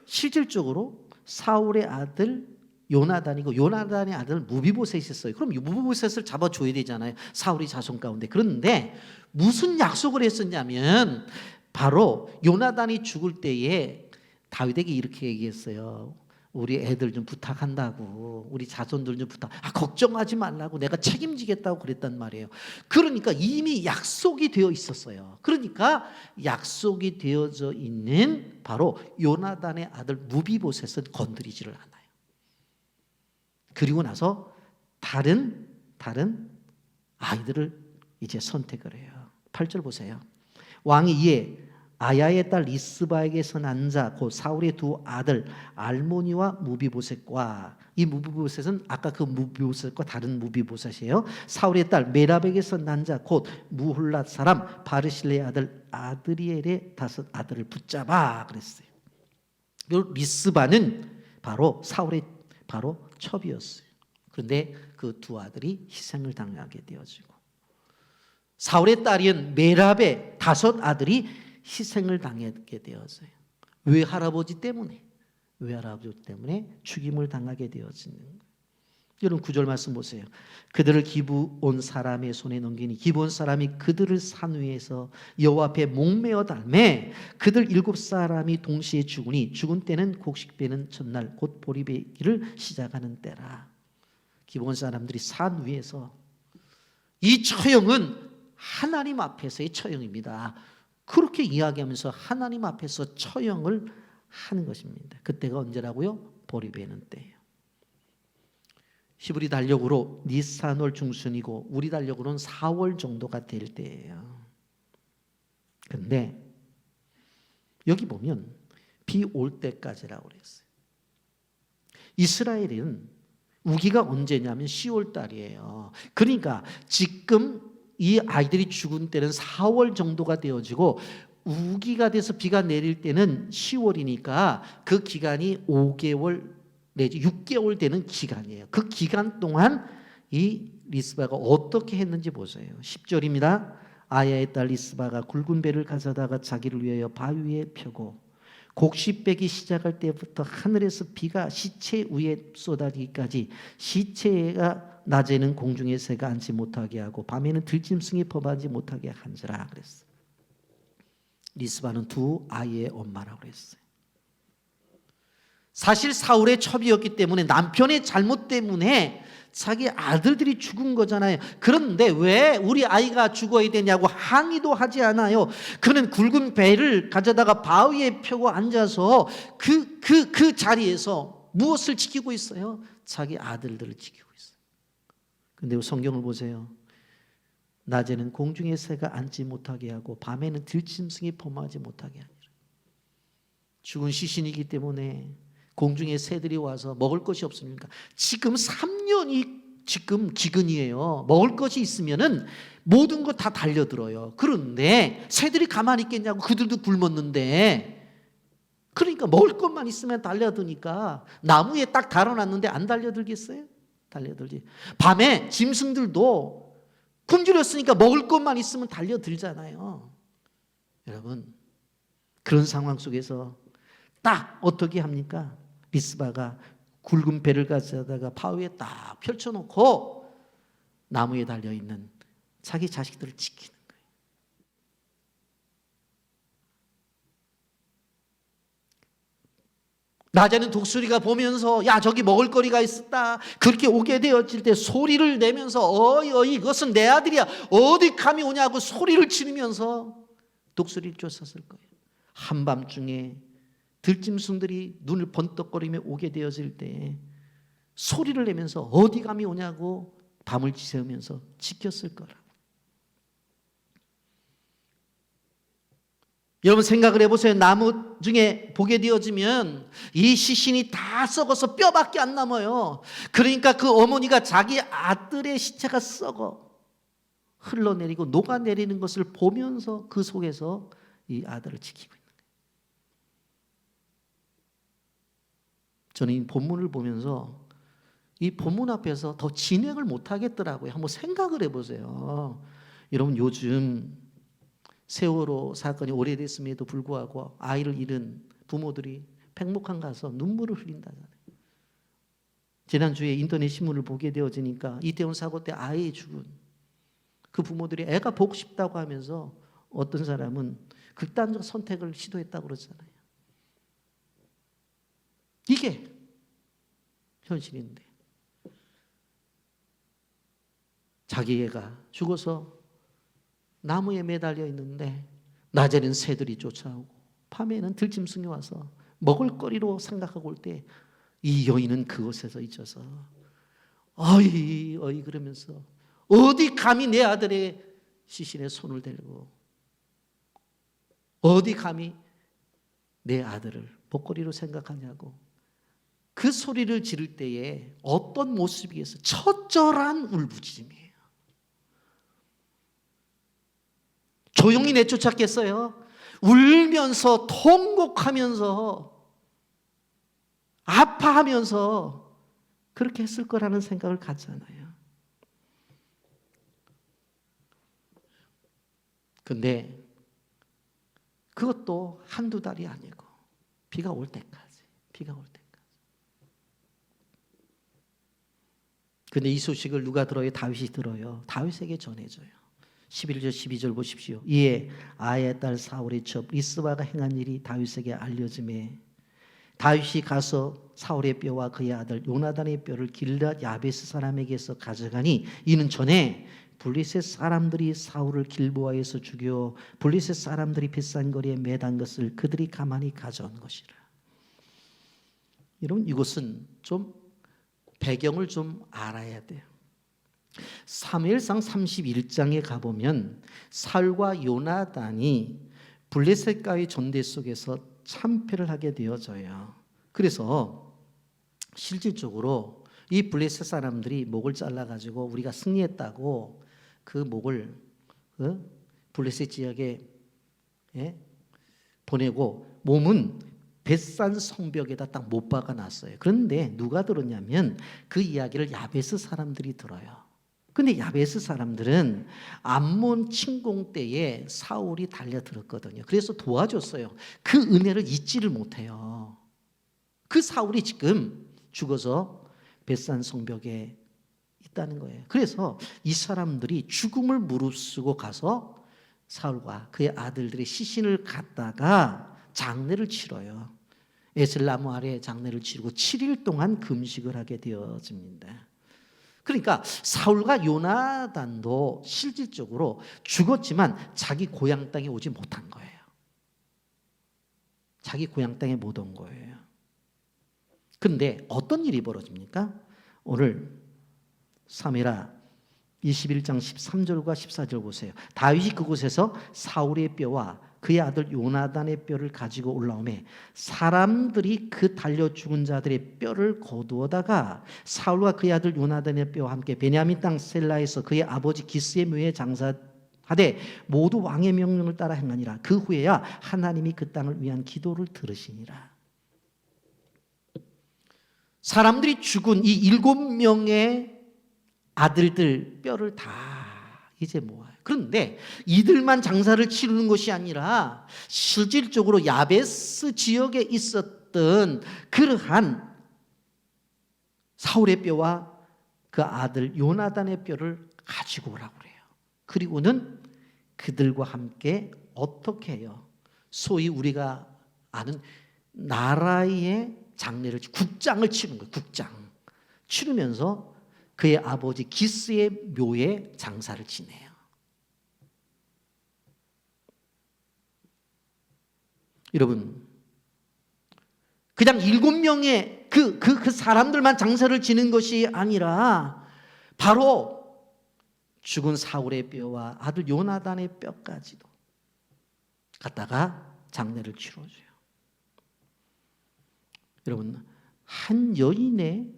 실질적으로 사울의 아들 요나단이고 요나단의 아들 무비보셋이 있었어요. 그럼 무비보셋을 잡아줘야 되잖아요. 사울의 자손 가운데. 그런데 무슨 약속을 했었냐면 바로 요나단이 죽을 때에 다윗에게 이렇게 얘기했어요. 우리 애들 좀 부탁한다고, 우리 자손들 좀 걱정하지 말라고 내가 책임지겠다고 그랬단 말이에요. 그러니까 이미 약속이 되어 있었어요. 그러니까 약속이 되어져 있는 바로 요나단의 아들 무비보셋은 건드리지를 않아요. 그리고 나서 다른 아이들을 이제 선택을 해요. 8절 보세요. 왕이 이에 아야의 딸 리스바에게서 난 자 곧 사울의 두 아들 알모니와 무비보셋과, 이 무비보셋은 아까 그 무비보셋과 다른 무비보셋이에요. 사울의 딸 메랍에게서 난 자 곧 무홀랏 사람 바르실레의 아들 아드리엘의 5 아들을 붙잡아 그랬어요. 리스바는 바로 사울의 바로 첩이었어요. 그런데 그 두 아들이 희생을 당하게 되어지고 사울의 딸인 메랍의 5 아들이 희생을 당하게 되었어요. 외할아버지 때문에 죽임을 당하게 되어지는 거예요. 여러분 9절 말씀 보세요. 그들을 기브온 사람의 손에 넘기니 기브온 사람이 그들을 산 위에서 여호와 앞에 목매어 달매 그들 7사람이 동시에 죽으니 죽은 때는 곡식배는 첫날 곧 보리배기를 시작하는 때라. 기브온 사람들이 산 위에서, 이 처형은 하나님 앞에서의 처형입니다. 그렇게 이야기하면서 하나님 앞에서 처형을 하는 것입니다. 그때가 언제라고요? 보리배는 때예요. 히브리 달력으로 니산월 중순이고 우리 달력으로는 4월 정도가 될 때예요. 그런데 여기 보면 비 올 때까지라고 그랬어요. 이스라엘은 우기가 언제냐면 10월 달이에요. 그러니까 지금 이 아이들이 죽은 때는 4월 정도가 되어지고 우기가 돼서 비가 내릴 때는 10월이니까 그 기간이 5개월 내지 6개월 되는 기간이에요. 그 기간 동안 이 리스바가 어떻게 했는지 보세요. 10절입니다. 아야의 딸 리스바가 굵은 배를 가져다가 자기를 위하여 바위에 펴고 곡식 빼기 시작할 때부터 하늘에서 비가 시체 위에 쏟아지기까지 시체가 낮에는 공중에 새가 앉지 못하게 하고 밤에는 들짐승이 범하지 못하게 한지라 그랬어요. 리스바는 두 아이의 엄마라고 그랬어요. 사실 사울의 첩이었기 때문에 남편의 잘못 때문에 자기 아들들이 죽은 거잖아요. 그런데 왜 우리 아이가 죽어야 되냐고 항의도 하지 않아요. 그는 굵은 배를 가져다가 바위에 펴고 앉아서 그 자리에서 무엇을 지키고 있어요? 자기 아들들을 지키고 있어요. 그런데 성경을 보세요. 낮에는 공중의 새가 앉지 못하게 하고 밤에는 들짐승이 범하지 못하게 하니라. 죽은 시신이기 때문에 공중의 새들이 와서 먹을 것이 없으니까 지금 3년이 지금 기근이에요. 먹을 것이 있으면은 모든 거 다 달려들어요. 그런데 새들이 가만히 있겠냐고, 그들도 굶었는데. 그러니까 먹을 것만 있으면 달려드니까 나무에 딱 달아놨는데 안 달려들겠어요? 달려들지. 밤에 짐승들도 굶주렸으니까 먹을 것만 있으면 달려들잖아요. 여러분, 그런 상황 속에서 딱 어떻게 합니까? 리스바가 굵은 배를 가져다가 바위에 딱 펼쳐놓고 나무에 달려있는 자기 자식들을 지키는 거예요. 낮에는 독수리가 보면서 야 저기 먹을거리가 있었다 그렇게 오게 되었을 때 소리를 내면서 어이 이것은 내 아들이야 어디 감히 오냐고 소리를 지르면서 독수리를 쫓았을 거예요. 한밤중에 들짐승들이 눈을 번떡거리며 오게 되어질 때 소리를 내면서 어디 감히 오냐고 밤을 지새우면서 지켰을 거라고. 여러분 생각을 해보세요. 나무 중에 보게 되어지면 이 시신이 다 썩어서 뼈밖에 안 남아요. 그러니까 그 어머니가 자기 아들의 시체가 썩어 흘러내리고 녹아내리는 것을 보면서 그 속에서 이 아들을 지키고 있는 거예요. 저는 이 본문을 보면서 이 본문 앞에서 더 진행을 못 하겠더라고요. 한번 생각을 해보세요. 여러분 요즘 세월호 사건이 오래됐음에도 불구하고 아이를 잃은 부모들이 백목항 가서 눈물을 흘린다잖아요. 지난주에 인터넷 신문을 보게 되어지니까 이태원 사고 때 아이 죽은 그 부모들이 애가 보고 싶다고 하면서 어떤 사람은 극단적 선택을 시도했다고 그러잖아요. 이게 현실인데 자기 애가 죽어서 나무에 매달려 있는데 낮에는 새들이 쫓아오고 밤에는 들짐승이 와서 먹을거리로 생각하고 올 때 이 여인은 그곳에서 잊어서 어이 어이 그러면서 어디 감히 내 아들의 시신에 손을 대고 어디 감히 내 아들을 먹거리로 생각하냐고 그 소리를 지를 때에 어떤 모습이겠어요? 처절한 울부짖음이에요. 조용히 내쫓았겠어요? 울면서 통곡하면서 아파하면서 그렇게 했을 거라는 생각을 갖잖아요. 근데 그것도 한두 달이 아니고 비가 올 때까지. 근데 이 소식을 누가 들어요? 다윗이 들어요. 다윗에게 전해줘요. 11절 12절 보십시오. 이에 아의 딸 사울의 첩 리스바가 행한 일이 다윗에게 알려짐에 다윗이 가서 사울의 뼈와 그의 아들 요나단의 뼈를 길앗 야베스 사람에게서 가져가니 이는 전에 블레셋 사람들이 사울을 길보아에서 죽여 블레셋 사람들이 벳산거리에 매단 것을 그들이 가만히 가져온 것이라. 여러분 이것은 좀 배경을 좀 알아야 돼요. 사무엘상 31장에 가보면 사울과 요나단이 블레셋과의 전대 속에서 참패를 하게 되어져요. 그래서 실질적으로 이 블레셋 사람들이 목을 잘라가지고 우리가 승리했다고 그 목을 블레셋 지역에 보내고 몸은 벳산 성벽에다 딱 못 박아놨어요. 그런데 누가 들었냐면 그 이야기를 야베스 사람들이 들어요. 근데 야베스 사람들은 암몬 침공 때에 사울이 달려들었거든요. 그래서 도와줬어요. 그 은혜를 잊지를 못해요. 그 사울이 지금 죽어서 벳산 성벽에 있다는 거예요. 그래서 이 사람들이 죽음을 무릅쓰고 가서 사울과 그의 아들들의 시신을 갖다가 장례를 치러요. 에슬나무 아래 장례를 치르고 7일 동안 금식을 하게 되어집니다. 그러니까 사울과 요나단도 실질적으로 죽었지만 자기 고향 땅에 오지 못한 거예요. 자기 고향 땅에 못 온 거예요. 그런데 어떤 일이 벌어집니까? 오늘 사무엘하 21장 13절과 14절 보세요. 다윗이 그곳에서 사울의 뼈와 그의 아들 요나단의 뼈를 가지고 올라오매 사람들이 그 달려 죽은 자들의 뼈를 거두어다가 사울과 그의 아들 요나단의 뼈와 함께 베냐민 땅 셀라에서 그의 아버지 기스의 묘에 장사하되 모두 왕의 명령을 따라 행하니라. 그 후에야 하나님이 그 땅을 위한 기도를 들으시니라. 사람들이 죽은 이 7명의 아들들 뼈를 다 이제 모아요. 그런데 이들만 장사를 치르는 것이 아니라 실질적으로 야베스 지역에 있었던 그러한 사울의 뼈와 그 아들 요나단의 뼈를 가지고 오라고 그래요. 그리고는 그들과 함께 어떻게 해요? 소위 우리가 아는 나라의 장례를 국장을 치는 거예요. 국장 치르면서 그의 아버지 기스의 묘에 장사를 지내요. 여러분, 그냥 7명의 그 사람들만 장사를 지는 것이 아니라 바로 죽은 사울의 뼈와 아들 요나단의 뼈까지도 갔다가 장례를 치러줘요. 여러분, 한 여인의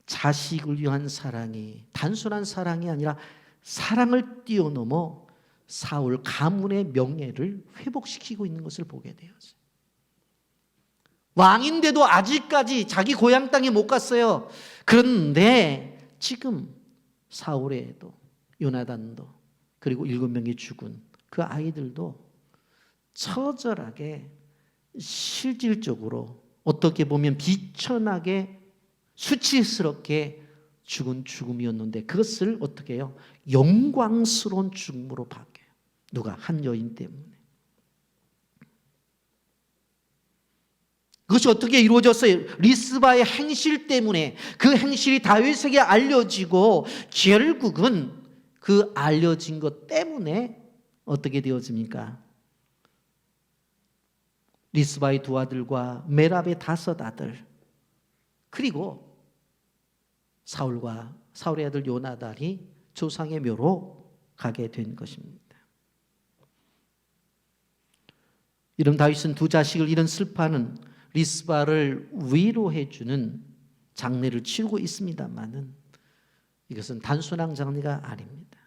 자식을 위한 사랑이 단순한 사랑이 아니라 사랑을 뛰어넘어 사울 가문의 명예를 회복시키고 있는 것을 보게 되었어요. 왕인데도 아직까지 자기 고향 땅에 못 갔어요. 그런데 지금 사울에도 요나단도 그리고 7명이 죽은 그 아이들도 처절하게 실질적으로 어떻게 보면 비천하게 수치스럽게 죽은 죽음이었는데 그것을 어떻게 해요? 영광스러운 죽음으로 바뀌어요. 누가? 한 여인 때문에. 그것이 어떻게 이루어졌어요? 리스바의 행실 때문에. 그 행실이 다윗에게 알려지고 결국은 그 알려진 것 때문에 어떻게 되어집니까? 리스바의 2 아들과 메랍의 5 아들 그리고 사울의 아들 요나단이 조상의 묘로 가게 된 것입니다. 이런 다윗은 2 자식을 잃은 슬퍼하는 리스바를 위로해 주는 장례를 치르고 있습니다만은 이것은 단순한 장례가 아닙니다.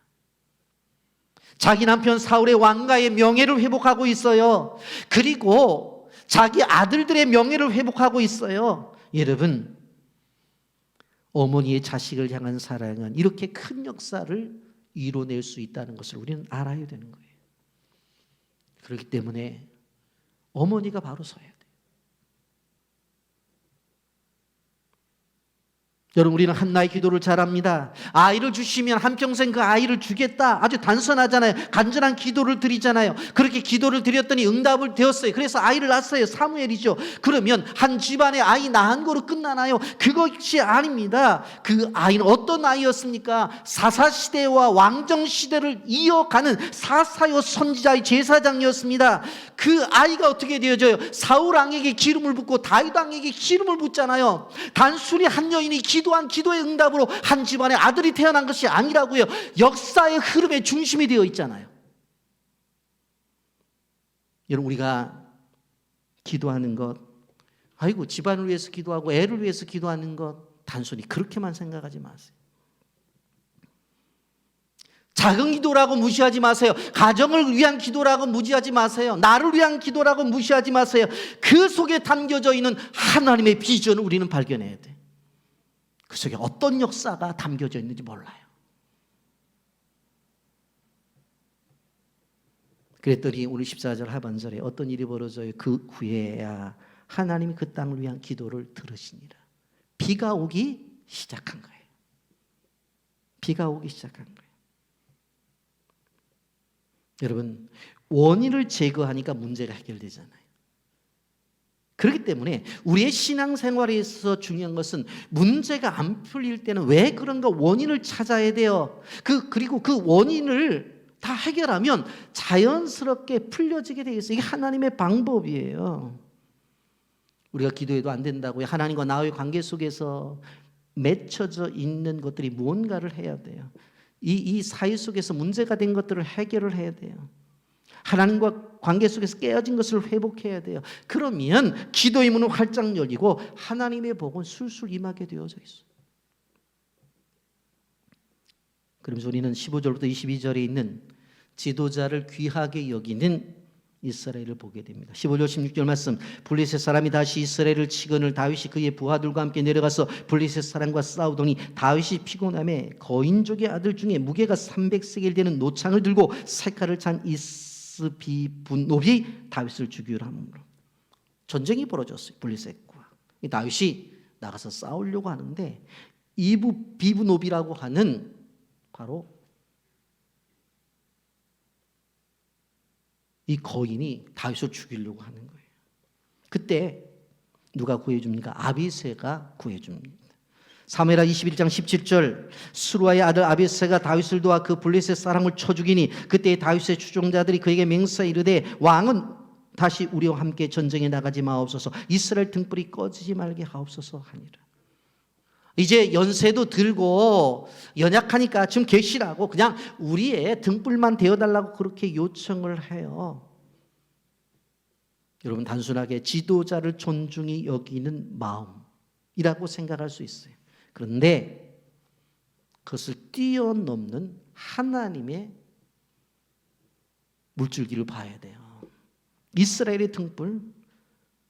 자기 남편 사울의 왕가의 명예를 회복하고 있어요. 그리고 자기 아들들의 명예를 회복하고 있어요. 여러분, 어머니의 자식을 향한 사랑은 이렇게 큰 역사를 이뤄낼 수 있다는 것을 우리는 알아야 되는 거예요. 그렇기 때문에 어머니가 바로 서야 돼요. 여러분, 우리는 한나의 기도를 잘합니다. 아이를 주시면 한평생 그 아이를 주겠다. 아주 단순하잖아요. 간절한 기도를 드리잖아요. 그렇게 기도를 드렸더니 응답을 되었어요. 그래서 아이를 낳았어요. 사무엘이죠. 그러면 한 집안에 아이 낳은 거로 끝나나요? 그것이 아닙니다. 그 아이는 어떤 아이였습니까? 사사시대와 왕정시대를 이어가는 사사요 선지자의 제사장이었습니다. 그 아이가 어떻게 되어져요? 사울 왕에게 기름을 붓고 다윗 왕에게 기름을 붓잖아요. 단순히 한 여인이 기도한 기도의 응답으로 한 집안에 아들이 태어난 것이 아니라고요. 역사의 흐름의 중심이 되어 있잖아요. 여러분, 우리가 기도하는 것, 아이고 집안을 위해서 기도하고 애를 위해서 기도하는 것 단순히 그렇게만 생각하지 마세요. 작은 기도라고 무시하지 마세요. 가정을 위한 기도라고 무시하지 마세요. 나를 위한 기도라고 무시하지 마세요. 그 속에 담겨져 있는 하나님의 비전을 우리는 발견해야 돼. 그 속에 어떤 역사가 담겨져 있는지 몰라요. 그랬더니 오늘 14절 하반절에 어떤 일이 벌어져요? 그 후에야 하나님이 그 땅을 위한 기도를 들으시니라. 비가 오기 시작한 거예요. 비가 오기 시작한 거예요. 여러분, 원인을 제거하니까 문제가 해결되잖아요. 그렇기 때문에 우리의 신앙생활에 있어서 중요한 것은 문제가 안 풀릴 때는 왜 그런가 원인을 찾아야 돼요. 그리고 그 원인을 다 해결하면 자연스럽게 풀려지게 되어 있어요. 이게 하나님의 방법이에요. 우리가 기도해도 안 된다고요. 하나님과 나의 관계 속에서 맺혀져 있는 것들이 무언가를 해야 돼요. 이 사이 속에서 문제가 된 것들을 해결을 해야 돼요. 하나님과 관계 속에서 깨어진 것을 회복해야 돼요. 그러면 기도의 문은 활짝 열리고 하나님의 복은 술술 임하게 되어져 있어요. 그러면서 우리는 15절부터 22절에 있는 지도자를 귀하게 여기는 이스라엘을 보게 됩니다. 15절 16절 말씀, 블레셋 사람이 다시 이스라엘을 치거늘 다윗이 그의 부하들과 함께 내려가서 블레셋 사람과 싸우더니 다윗이 피곤함에 거인족의 아들 중에 무게가 300세겔 되는 노창을 들고 색깔을 찬 이스비분노비 다윗을 죽이려 함으로 전쟁이 벌어졌어요. 블레셋과 다윗이 나가서 싸우려고 하는데 이브비브노비라고 하는 바로 이 거인이 다윗을 죽이려고 하는 거예요. 그때 누가 구해줍니까? 아비새가 구해줍니다. 사무엘하 21장 17절, 수루아의 아들 아비새가 다윗을 도와 그 블레셋 사람을 쳐 죽이니 그때 다윗의 추종자들이 그에게 맹세하여 이르되 왕은 다시 우리와 함께 전쟁에 나가지 마옵소서, 이스라엘 등불이 꺼지지 말게 하옵소서 하니라. 이제 연세도 들고 연약하니까 좀 계시라고 그냥 우리의 등불만 되어달라고 그렇게 요청을 해요. 여러분 단순하게 지도자를 존중히 여기는 마음이라고 생각할 수 있어요. 그런데 그것을 뛰어넘는 하나님의 물줄기를 봐야 돼요. 이스라엘의 등불,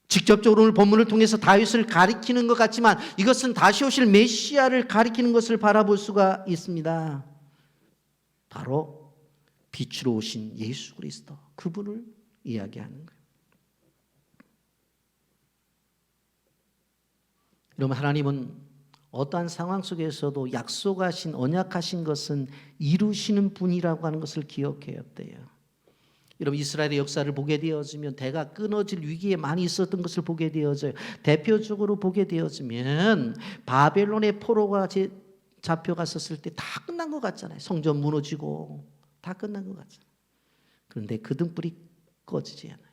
직접적으로 오늘 본문을 통해서 다윗을 가리키는 것 같지만 이것은 다시 오실 메시아를 가리키는 것을 바라볼 수가 있습니다. 바로 빛으로 오신 예수 그리스도, 그분을 이야기하는 거예요. 여러분, 하나님은 어떠한 상황 속에서도 약속하신, 언약하신 것은 이루시는 분이라고 하는 것을 기억해야 돼요. 여러분, 이스라엘의 역사를 보게 되어지면 대가 끊어질 위기에 많이 있었던 것을 보게 되어져요. 대표적으로 보게 되어지면 바벨론의 포로가 잡혀갔었을 때 다 끝난 것 같잖아요. 성전 무너지고 다 끝난 것 같잖아요. 그런데 그 등불이 꺼지지 않아요.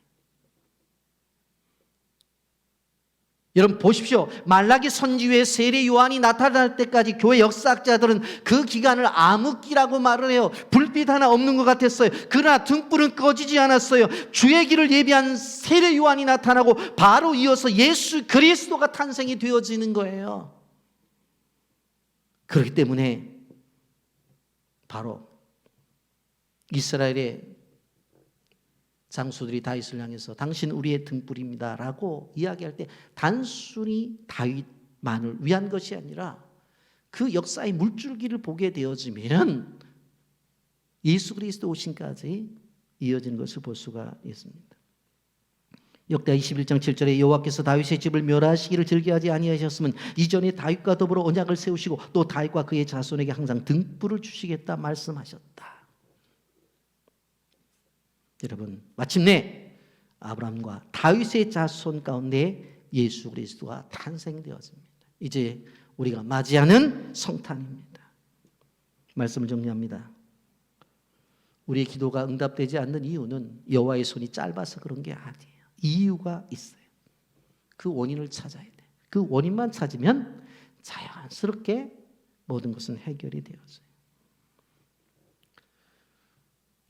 여러분 보십시오. 말라기 선지후에 세례 요한이 나타날 때까지 교회 역사학자들은 그 기간을 암흑기라고 말을 해요. 불빛 하나 없는 것 같았어요. 그러나 등불은 꺼지지 않았어요. 주의 길을 예비한 세례 요한이 나타나고 바로 이어서 예수 그리스도가 탄생이 되어지는 거예요. 그렇기 때문에 바로 이스라엘의 장수들이 다윗을 향해서 당신 우리의 등불입니다 라고 이야기할 때 단순히 다윗만을 위한 것이 아니라 그 역사의 물줄기를 보게 되어지면 예수 그리스도 오심까지 이어지는 것을 볼 수가 있습니다. 역대하 21장 7절에 여호와께서 다윗의 집을 멸하시기를 즐겨하지 아니하셨으면 이전에 다윗과 더불어 언약을 세우시고 또 다윗과 그의 자손에게 항상 등불을 주시겠다 말씀하셨다. 여러분, 마침내 아브라함과 다윗의 자손 가운데 예수 그리스도가 탄생되었습니다. 이제 우리가 맞이하는 성탄입니다. 말씀을 정리합니다. 우리의 기도가 응답되지 않는 이유는 여호와의 손이 짧아서 그런 게 아니에요. 이유가 있어요. 그 원인을 찾아야 돼. 그 원인만 찾으면 자연스럽게 모든 것은 해결이 되어져요.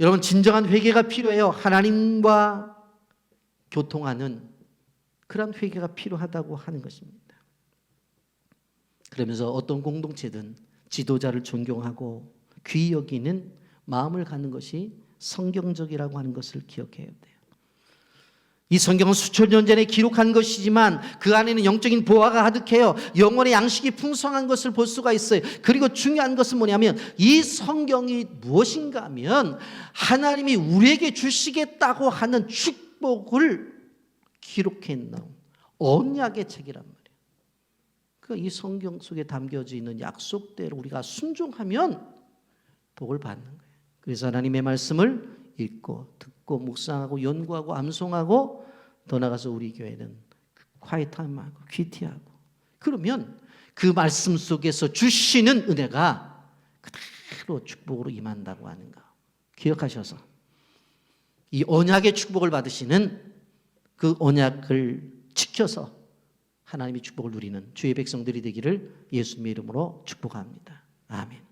여러분, 진정한 회개가 필요해요. 하나님과 교통하는 그런 회개가 필요하다고 하는 것입니다. 그러면서 어떤 공동체든 지도자를 존경하고 귀히 여기는 마음을 갖는 것이 성경적이라고 하는 것을 기억해야 돼요. 이 성경은 수천 년 전에 기록한 것이지만 그 안에는 영적인 보화가 가득해요. 영혼의 양식이 풍성한 것을 볼 수가 있어요. 그리고 중요한 것은 뭐냐면 이 성경이 무엇인가 하면 하나님이 우리에게 주시겠다고 하는 축복을 기록해 놓은 언약의 책이란 말이에요. 그러니까 이 성경 속에 담겨져 있는 약속대로 우리가 순종하면 복을 받는 거예요. 그래서 하나님의 말씀을 읽고 듣고 묵상하고 연구하고 암송하고 더 나가서 우리 교회는 콰이트하고 퀴티하고 그러면 그 말씀 속에서 주시는 은혜가 그대로 축복으로 임한다고 하는 거 기억하셔서 이 언약의 축복을 받으시는 그 언약을 지켜서 하나님의 축복을 누리는 주의 백성들이 되기를 예수님의 이름으로 축복합니다. 아멘.